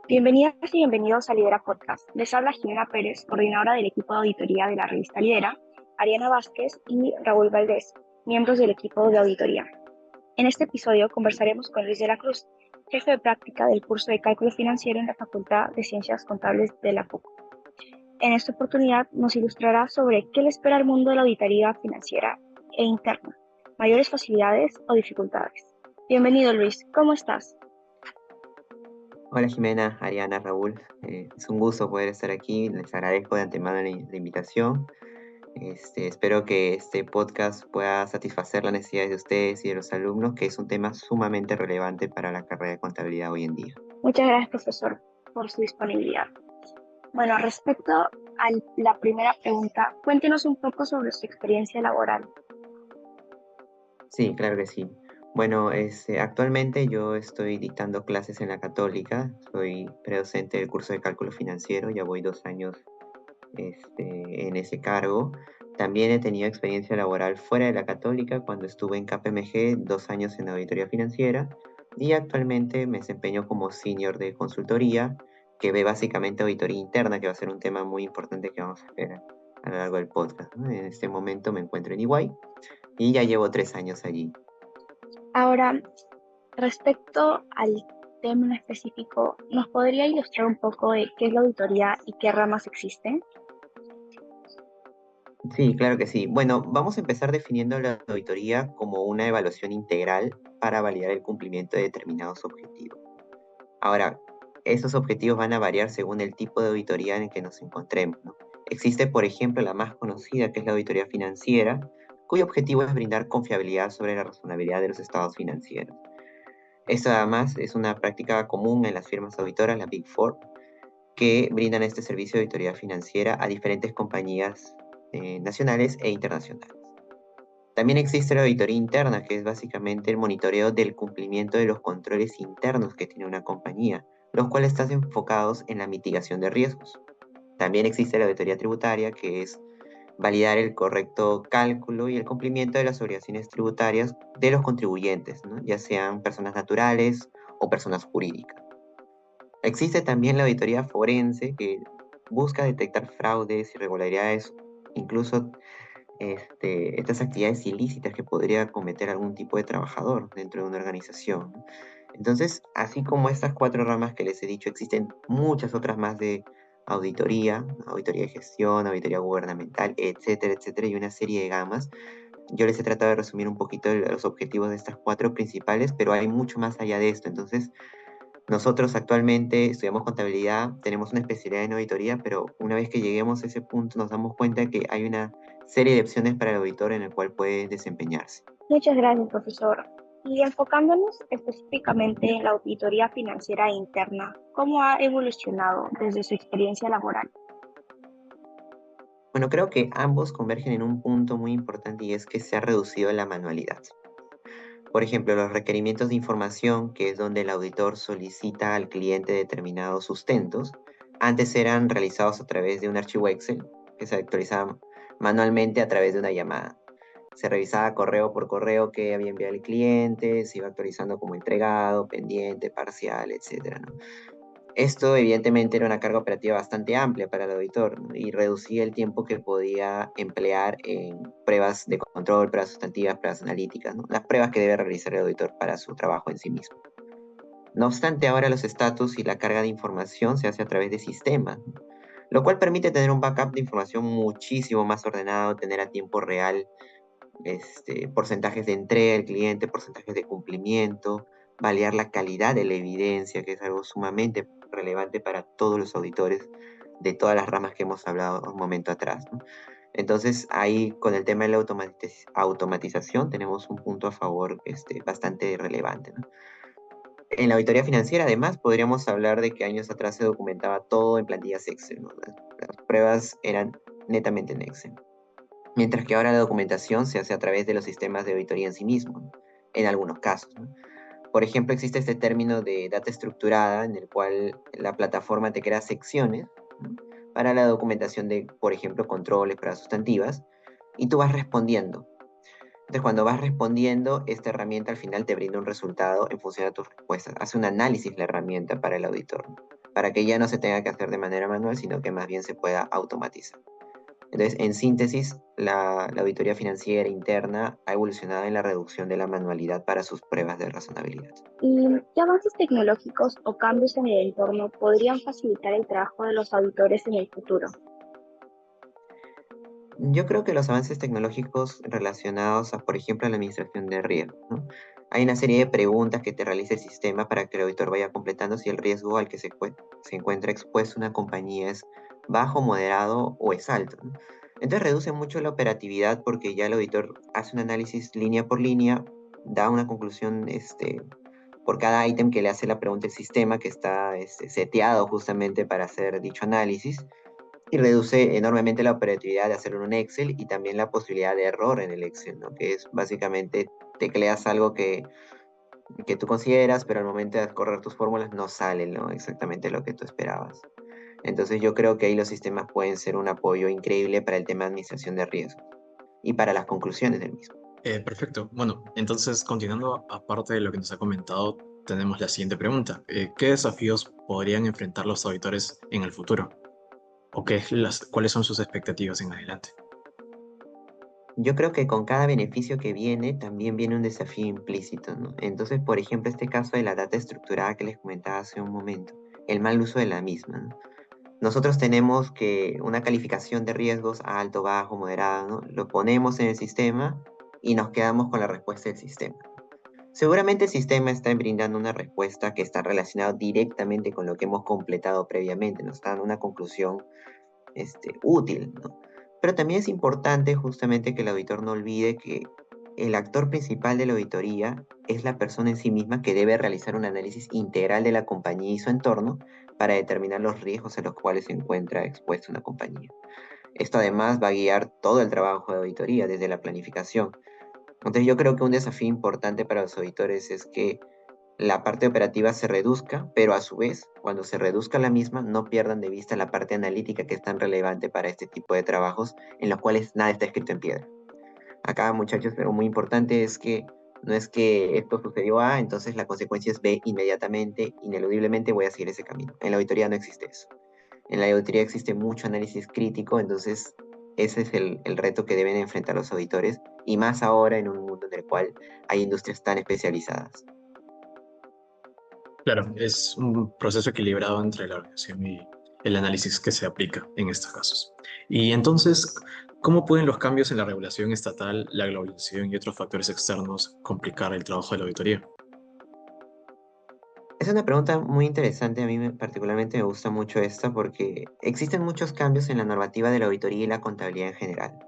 Bienvenidas y bienvenidos a Lidera Podcast. Les habla Jimena Pérez, coordinadora del equipo de auditoría de la revista Lidera, Ariana Vázquez y Raúl Valdés, miembros del equipo de auditoría. En este episodio conversaremos con Luis de la Cruz, jefe de práctica del curso de Cálculo Financiero en la Facultad de Ciencias Contables de la PUC. En esta oportunidad nos ilustrará sobre qué le espera al mundo de la auditoría financiera e interna, mayores facilidades o dificultades. Bienvenido Luis, ¿cómo estás? Hola Jimena, Ariana, Raúl. Es un gusto poder estar aquí. Les agradezco de antemano la invitación. Espero que este podcast pueda satisfacer las necesidades de ustedes y de los alumnos, que es un tema sumamente relevante para la carrera de contabilidad hoy en día. Muchas gracias, profesor, por su disponibilidad. Bueno, respecto a la primera pregunta, cuéntenos un poco sobre su experiencia laboral. Sí, claro que sí. Bueno, actualmente yo estoy dictando clases en la Católica. Soy predocente del curso de cálculo financiero. Ya voy 2 años en ese cargo. También he tenido experiencia laboral fuera de la Católica cuando estuve en KPMG 2 años en auditoría financiera y actualmente me desempeño como senior de consultoría que ve básicamente auditoría interna, que va a ser un tema muy importante que vamos a ver a lo largo del podcast, ¿no? En este momento me encuentro en EY y ya llevo 3 años allí. Ahora, respecto al tema en específico, ¿nos podría ilustrar un poco de qué es la auditoría y qué ramas existen? Sí, claro que sí. Bueno, vamos a empezar definiendo la auditoría como una evaluación integral para validar el cumplimiento de determinados objetivos. Ahora, esos objetivos van a variar según el tipo de auditoría en el que nos encontremos, ¿no? Existe, por ejemplo, la más conocida, que es la auditoría financiera, cuyo objetivo es brindar confiabilidad sobre la razonabilidad de los estados financieros. Esto además es una práctica común en las firmas auditoras, la Big Four, que brindan este servicio de auditoría financiera a diferentes compañías nacionales e internacionales. También existe la auditoría interna, que es básicamente el monitoreo del cumplimiento de los controles internos que tiene una compañía, los cuales están enfocados en la mitigación de riesgos. También existe la auditoría tributaria, que es validar el correcto cálculo y el cumplimiento de las obligaciones tributarias de los contribuyentes, ¿no? Ya sean personas naturales o personas jurídicas. Existe también la auditoría forense, que busca detectar fraudes, irregularidades, incluso estas actividades ilícitas que podría cometer algún tipo de trabajador dentro de una organización, ¿no? Entonces, así como estas 4 ramas que les he dicho, existen muchas otras más de auditoría, ¿no? Auditoría de gestión, auditoría gubernamental, etcétera, etcétera, y una serie de gamas. Yo les he tratado de resumir un poquito los objetivos de estas 4 principales, pero hay mucho más allá de esto. Entonces, nosotros actualmente estudiamos contabilidad, tenemos una especialidad en auditoría, pero una vez que lleguemos a ese punto nos damos cuenta que hay una serie de opciones para el auditor en el cual puede desempeñarse. Muchas gracias, profesor. Y enfocándonos específicamente en la auditoría financiera interna, ¿cómo ha evolucionado desde su experiencia laboral? Bueno, creo que ambos convergen en un punto muy importante y es que se ha reducido la manualidad. Por ejemplo, los requerimientos de información, que es donde el auditor solicita al cliente determinados sustentos, antes eran realizados a través de un archivo Excel que se actualizaba manualmente a través de una llamada. Se revisaba correo por correo que había enviado el cliente, se iba actualizando como entregado, pendiente, parcial, etcétera, ¿no? Esto evidentemente era una carga operativa bastante amplia para el auditor, ¿no? Y reducía el tiempo que podía emplear en pruebas de control, pruebas sustantivas, pruebas analíticas, ¿no? Las pruebas que debe realizar el auditor para su trabajo en sí mismo. No obstante, ahora los estatus y la carga de información se hace a través de sistemas, ¿no? Lo cual permite tener un backup de información muchísimo más ordenado, tener a tiempo real porcentajes de entrega del cliente, porcentajes de cumplimiento, validar la calidad de la evidencia, que es algo sumamente relevante para todos los auditores de todas las ramas que hemos hablado un momento atrás, ¿no? Entonces, ahí con el tema de la automatización tenemos un punto a favor bastante relevante, ¿no? En la auditoría financiera, además, podríamos hablar de que años atrás se documentaba todo en plantillas Excel, ¿no? Las pruebas eran netamente en Excel. Mientras que ahora la documentación se hace a través de los sistemas de auditoría en sí mismos, ¿no? En algunos casos, ¿no? Por ejemplo, existe este término de data estructurada en el cual la plataforma te crea secciones, ¿no? Para la documentación de, por ejemplo, controles, pruebas sustantivas, y tú vas respondiendo. Entonces, cuando vas respondiendo, esta herramienta al final te brinda un resultado en función a tus respuestas. Hace un análisis la herramienta para el auditor, ¿no? Para que ya no se tenga que hacer de manera manual, sino que más bien se pueda automatizar. Entonces, en síntesis, la auditoría financiera interna ha evolucionado en la reducción de la manualidad para sus pruebas de razonabilidad. ¿Y qué avances tecnológicos o cambios en el entorno podrían facilitar el trabajo de los auditores en el futuro? Yo creo que los avances tecnológicos relacionados a, por ejemplo, a la administración de riesgo, ¿no? Hay una serie de preguntas que te realiza el sistema para que el auditor vaya completando si el riesgo al que se encuentra expuesto una compañía es bajo, moderado o es alto, ¿no? Entonces reduce mucho la operatividad porque ya el auditor hace un análisis línea por línea, da una conclusión por cada ítem que le hace la pregunta el sistema que está seteado justamente para hacer dicho análisis y reduce enormemente la operatividad de hacerlo en un Excel y también la posibilidad de error en el Excel, ¿no? Que es básicamente tecleas algo que tú consideras, pero al momento de correr tus fórmulas no sale, ¿no? Exactamente lo que tú esperabas. Entonces yo creo que ahí los sistemas pueden ser un apoyo increíble para el tema de administración de riesgos y para las conclusiones del mismo. Perfecto. Bueno, entonces, continuando, aparte de lo que nos ha comentado, tenemos la siguiente pregunta. ¿Qué desafíos podrían enfrentar los auditores en el futuro? ¿O cuáles son sus expectativas en adelante? Yo creo que con cada beneficio que viene, también viene un desafío implícito, ¿no? Entonces, por ejemplo, este caso de la data estructurada que les comentaba hace un momento, el mal uso de la misma, ¿no? Nosotros tenemos que una calificación de riesgos alto, bajo, moderado, ¿no? Lo ponemos en el sistema y nos quedamos con la respuesta del sistema. Seguramente el sistema está brindando una respuesta que está relacionada directamente con lo que hemos completado previamente, nos está dando una conclusión útil, ¿no? Pero también es importante justamente que el auditor no olvide que el actor principal de la auditoría es la persona en sí misma que debe realizar un análisis integral de la compañía y su entorno para determinar los riesgos a los cuales se encuentra expuesta una compañía. Esto además va a guiar todo el trabajo de auditoría desde la planificación. Entonces yo creo que un desafío importante para los auditores es que la parte operativa se reduzca, pero a su vez, cuando se reduzca la misma, no pierdan de vista la parte analítica que es tan relevante para este tipo de trabajos en los cuales nada está escrito en piedra. Acá, muchachos, pero muy importante es que no es que esto sucedió A, entonces la consecuencia es B inmediatamente, ineludiblemente voy a seguir ese camino. En la auditoría no existe eso. En la auditoría existe mucho análisis crítico, entonces ese es el reto que deben enfrentar los auditores, y más ahora en un mundo en el cual hay industrias tan especializadas. Claro, es un proceso equilibrado entre la organización y el análisis que se aplica en estos casos. Y entonces, ¿cómo pueden los cambios en la regulación estatal, la globalización y otros factores externos complicar el trabajo de la auditoría? Es una pregunta muy interesante, a mí particularmente me gusta mucho esta porque existen muchos cambios en la normativa de la auditoría y la contabilidad en general.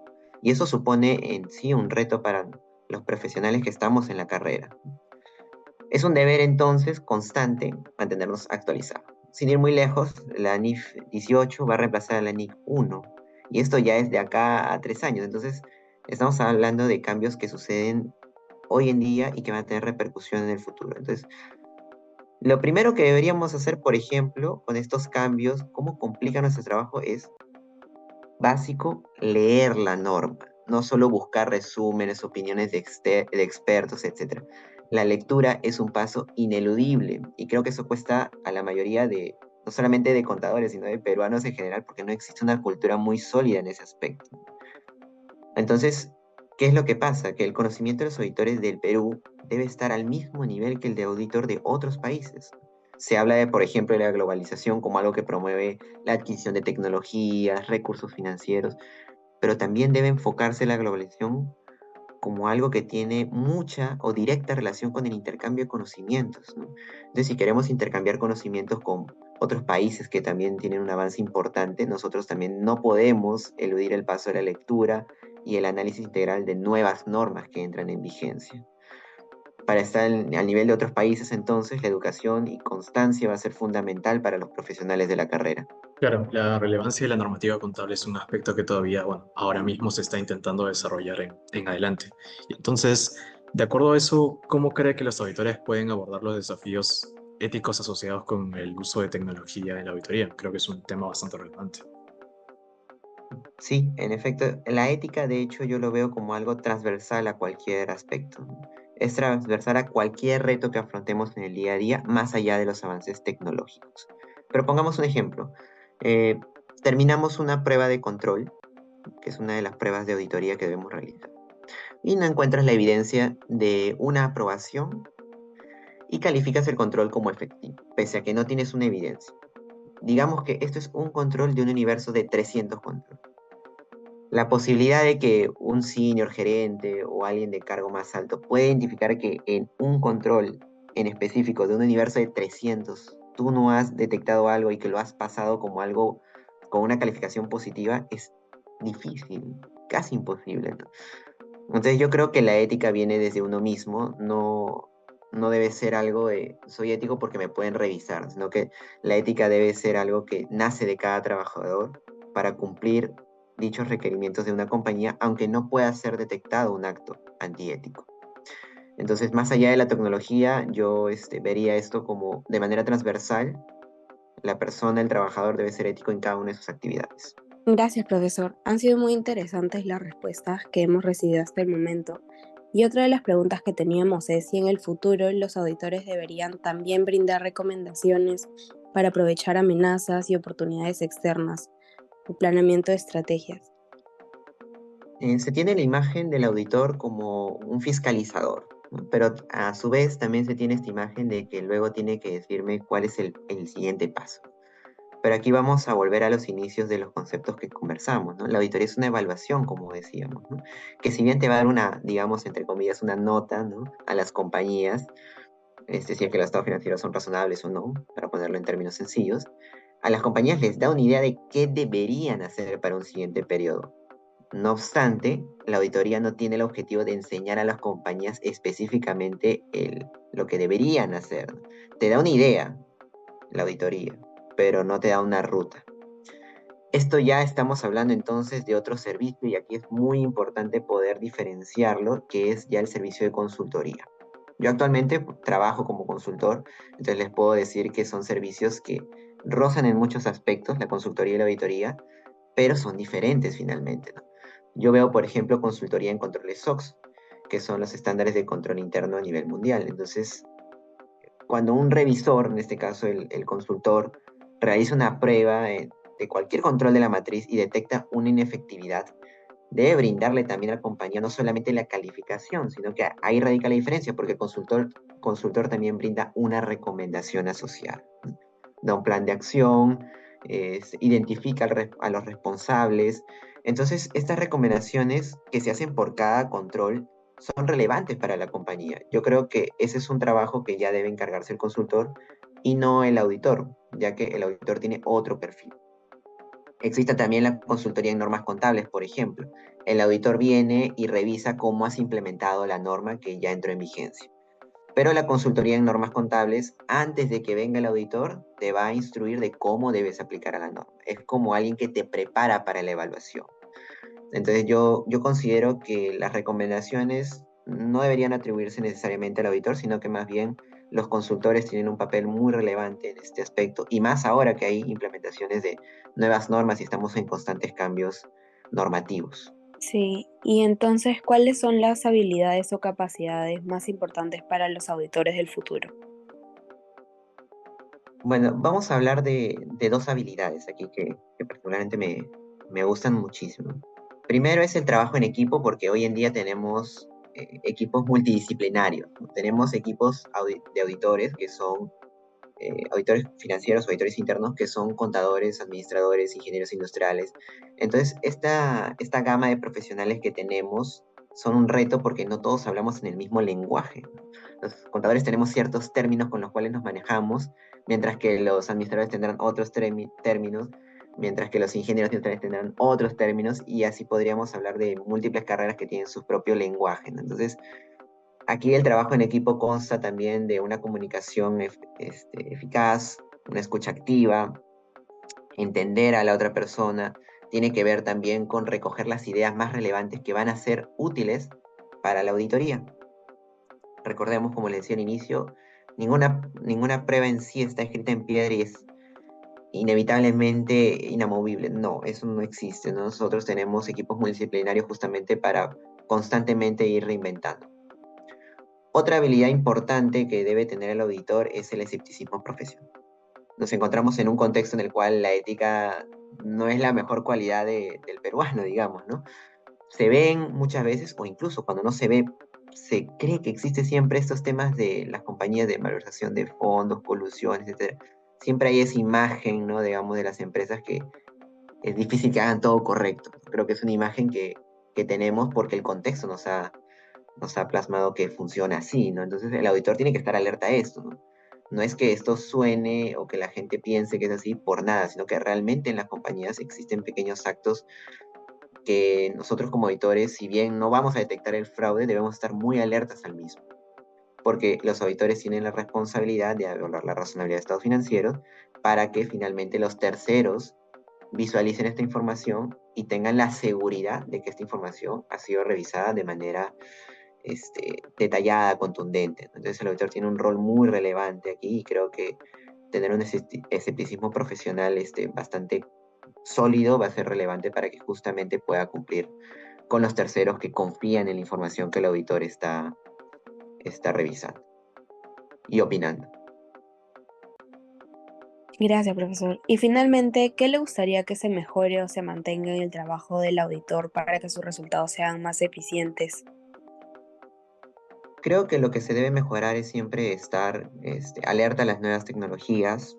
Y eso supone en sí un reto para los profesionales que estamos en la carrera. Es un deber entonces constante mantenernos actualizados. Sin ir muy lejos, la NIF 18 va a reemplazar a la NIF 1 y esto ya es de acá a 3 años. Entonces, estamos hablando de cambios que suceden hoy en día y que van a tener repercusión en el futuro. Entonces, lo primero que deberíamos hacer, por ejemplo, con estos cambios, cómo complica nuestro trabajo, es básico leer la norma, no solo buscar resúmenes, opiniones de expertos, etc. La lectura es un paso ineludible y creo que eso cuesta a la mayoría de, no solamente de contadores, sino de peruanos en general, porque no existe una cultura muy sólida en ese aspecto. Entonces, ¿qué es lo que pasa? Que el conocimiento de los auditores del Perú debe estar al mismo nivel que el de auditor de otros países. Se habla de, por ejemplo, de la globalización como algo que promueve la adquisición de tecnologías, recursos financieros, pero también debe enfocarse la globalización como algo que tiene mucha o directa relación con el intercambio de conocimientos, ¿no? Entonces, si queremos intercambiar conocimientos con otros países que también tienen un avance importante, nosotros también no podemos eludir el paso de la lectura y el análisis integral de nuevas normas que entran en vigencia. Para estar al nivel de otros países, entonces, la educación y constancia va a ser fundamental para los profesionales de la carrera. Claro, la relevancia de la normativa contable es un aspecto que todavía, bueno, ahora mismo se está intentando desarrollar en adelante. Y entonces, de acuerdo a eso, ¿cómo cree que los auditores pueden abordar los desafíos éticos asociados con el uso de tecnología en la auditoría? Creo que es un tema bastante relevante. Sí, en efecto, la ética, de hecho, yo lo veo como algo transversal a cualquier aspecto, ¿no? Es transversal a cualquier reto que afrontemos en el día a día, más allá de los avances tecnológicos. Pero pongamos un ejemplo. Eh, Terminamos una prueba de control, que es una de las pruebas de auditoría que debemos realizar, y no encuentras la evidencia de una aprobación y calificas el control como efectivo, pese a que no tienes una evidencia. Digamos que esto es un control de un universo de 300 controles. La posibilidad de que un senior gerente o alguien de cargo más alto pueda identificar que en un control en específico de un universo de 300 tú no has detectado algo y que lo has pasado como algo con una calificación positiva es difícil, casi imposible, ¿no? Entonces yo creo que la ética viene desde uno mismo, no debe ser algo de soy ético porque me pueden revisar, sino que la ética debe ser algo que nace de cada trabajador para cumplir dichos requerimientos de una compañía, aunque no pueda ser detectado un acto antiético. Entonces, más allá de la tecnología, yo vería esto como de manera transversal, la persona, el trabajador debe ser ético en cada una de sus actividades. Gracias, profesor. Han sido muy interesantes las respuestas que hemos recibido hasta el momento. Y otra de las preguntas que teníamos es si en el futuro los auditores deberían también brindar recomendaciones para aprovechar amenazas y oportunidades externas o planeamiento de estrategias. Se tiene la imagen del auditor como un fiscalizador, ¿no? Pero a su vez también se tiene esta imagen de que luego tiene que decirme cuál es el siguiente paso. Pero aquí vamos a volver a los inicios de los conceptos que conversamos, ¿no? La auditoría es una evaluación, como decíamos, ¿no? Que si bien te va a dar una, digamos, entre comillas, una nota, ¿no? A las compañías, si es que los estados financieros son razonables o no, para ponerlo en términos sencillos, a las compañías les da una idea de qué deberían hacer para un siguiente periodo. No obstante, la auditoría no tiene el objetivo de enseñar a las compañías específicamente lo que deberían hacer. Te da una idea, la auditoría, pero no te da una ruta. Esto ya estamos hablando entonces de otro servicio y aquí es muy importante poder diferenciarlo, que es ya el servicio de consultoría. Yo actualmente trabajo como consultor, entonces les puedo decir que son servicios que rozan en muchos aspectos, la consultoría y la auditoría, pero son diferentes finalmente, ¿no? Yo veo, por ejemplo, consultoría en controles SOX, que son los estándares de control interno a nivel mundial. Entonces, cuando un revisor, en este caso el consultor, realiza una prueba de cualquier control de la matriz y detecta una inefectividad, debe brindarle también a la compañía no solamente la calificación, sino que ahí radica la diferencia, porque el consultor también brinda una recomendación asociada. Da un plan de acción, identifica a los responsables. Entonces, estas recomendaciones que se hacen por cada control son relevantes para la compañía. Yo creo que ese es un trabajo que ya debe encargarse el consultor y no el auditor, ya que el auditor tiene otro perfil. Existe también la consultoría en normas contables, por ejemplo. El auditor viene y revisa cómo has implementado la norma que ya entró en vigencia. Pero la consultoría en normas contables, antes de que venga el auditor, te va a instruir de cómo debes aplicar a la norma. Es como alguien que te prepara para la evaluación. Entonces yo considero que las recomendaciones no deberían atribuirse necesariamente al auditor, sino que más bien los consultores tienen un papel muy relevante en este aspecto, y más ahora que hay implementaciones de nuevas normas y estamos en constantes cambios normativos. Sí, y entonces, ¿cuáles son las habilidades o capacidades más importantes para los auditores del futuro? Bueno, vamos a hablar de dos habilidades aquí que particularmente me gustan muchísimo. Primero es el trabajo en equipo, porque hoy en día tenemos equipos multidisciplinarios, ¿no? Tenemos equipos de auditores que son auditores financieros, auditores internos, que son contadores, administradores, ingenieros industriales. Entonces, esta gama de profesionales que tenemos son un reto porque no todos hablamos en el mismo lenguaje, ¿no? Los contadores tenemos ciertos términos con los cuales nos manejamos, mientras que los administradores tendrán otros términos, mientras que los ingenieros industriales tendrán otros términos, y así podríamos hablar de múltiples carreras que tienen su propio lenguaje, ¿no? Entonces, aquí el trabajo en equipo consta también de una comunicación eficaz, una escucha activa, entender a la otra persona. Tiene que ver también con recoger las ideas más relevantes que van a ser útiles para la auditoría. Recordemos, como les decía al inicio, ninguna prueba en sí está escrita en piedra y es inevitablemente inamovible. No, eso no existe, ¿no? Nosotros tenemos equipos multidisciplinarios justamente para constantemente ir reinventando. Otra habilidad importante que debe tener el auditor es el escepticismo profesional. Nos encontramos en un contexto en el cual la ética no es la mejor cualidad del peruano, digamos, ¿no? Se ven muchas veces, o incluso cuando no se ve, se cree que existe siempre estos temas de las compañías de malversación de fondos, colusiones, etcétera. Siempre hay esa imagen, ¿no? Digamos, de las empresas que es difícil que hagan todo correcto. Creo que es una imagen que tenemos porque el contexto nos ha plasmado que funciona así, ¿no? Entonces el auditor tiene que estar alerta a esto, ¿no? No es que esto suene o que la gente piense que es así por nada, sino que realmente en las compañías existen pequeños actos que nosotros como auditores, si bien no vamos a detectar el fraude, debemos estar muy alertas al mismo, porque los auditores tienen la responsabilidad de evaluar la razonabilidad de estados financieros para que finalmente los terceros visualicen esta información y tengan la seguridad de que esta información ha sido revisada de manera detallada, contundente. Entonces el auditor tiene un rol muy relevante aquí y creo que tener un escepticismo profesional bastante sólido va a ser relevante para que justamente pueda cumplir con los terceros que confían en la información que el auditor está revisando y opinando. Gracias, profesor. Y finalmente, ¿qué le gustaría que se mejore o se mantenga en el trabajo del auditor para que sus resultados sean más eficientes? Creo que lo que se debe mejorar es siempre estar alerta a las nuevas tecnologías,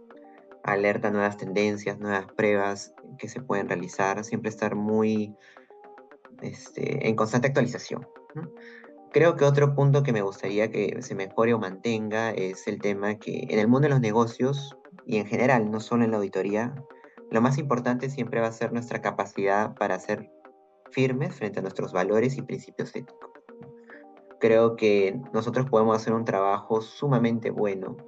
alerta a nuevas tendencias, nuevas pruebas que se pueden realizar, siempre estar muy en constante actualización, ¿no? Creo que otro punto que me gustaría que se mejore o mantenga es el tema que en el mundo de los negocios y en general, no solo en la auditoría, lo más importante siempre va a ser nuestra capacidad para ser firmes frente a nuestros valores y principios éticos. Creo que nosotros podemos hacer un trabajo sumamente bueno,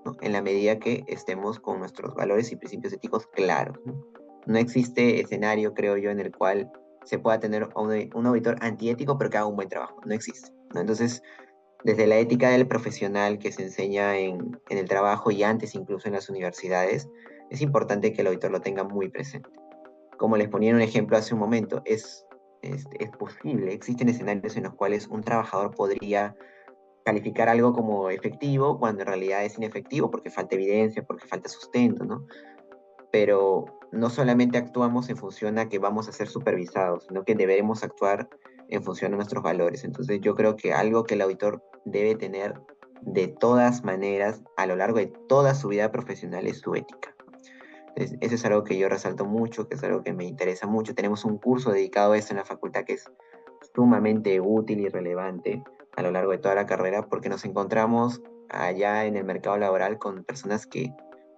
¿no? En la medida que estemos con nuestros valores y principios éticos claros, ¿no? No existe escenario, creo yo, en el cual se pueda tener a un auditor antiético pero que haga un buen trabajo. No existe, ¿no? Entonces, desde la ética del profesional que se enseña en el trabajo y antes incluso en las universidades, es importante que el auditor lo tenga muy presente. Como les ponía en un ejemplo hace un momento, es posible, existen escenarios en los cuales un trabajador podría calificar algo como efectivo cuando en realidad es inefectivo porque falta evidencia, porque falta sustento, ¿no? Pero no solamente actuamos en función a que vamos a ser supervisados, sino que deberemos actuar en función a nuestros valores. Entonces yo creo que algo que el auditor debe tener de todas maneras a lo largo de toda su vida profesional es su ética. Entonces, eso es algo que yo resalto mucho, que es algo que me interesa mucho. Tenemos un curso dedicado a eso en la facultad que es sumamente útil y relevante a lo largo de toda la carrera porque nos encontramos allá en el mercado laboral con personas que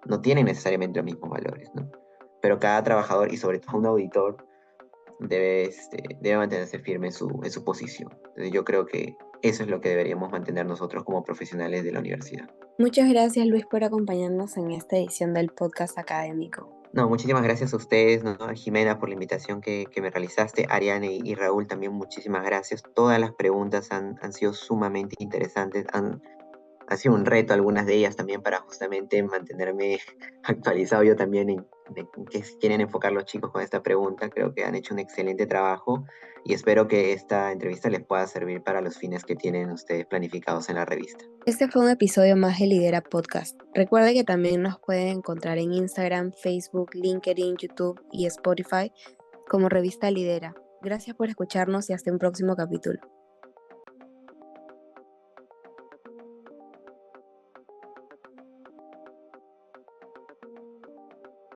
no tienen necesariamente los mismos valores, ¿no? Pero cada trabajador y sobre todo un auditor debe mantenerse firme en su posición. Entonces yo creo que eso es lo que deberíamos mantener nosotros como profesionales de la universidad. Muchas gracias, Luis, por acompañarnos en esta edición del podcast académico. No, muchísimas gracias a ustedes, ¿no? A Jimena por la invitación que me realizaste, Ariane y Raúl también muchísimas gracias. Todas las preguntas han sido sumamente interesantes, ha sido un reto algunas de ellas también para justamente mantenerme actualizado yo también en qué quieren enfocar los chicos con esta pregunta. Creo que han hecho un excelente trabajo y espero que esta entrevista les pueda servir para los fines que tienen ustedes planificados en la revista. Este fue un episodio más de Lidera Podcast. Recuerde que también nos pueden encontrar en Instagram, Facebook, LinkedIn, YouTube y Spotify como Revista Lidera. Gracias por escucharnos y hasta un próximo capítulo.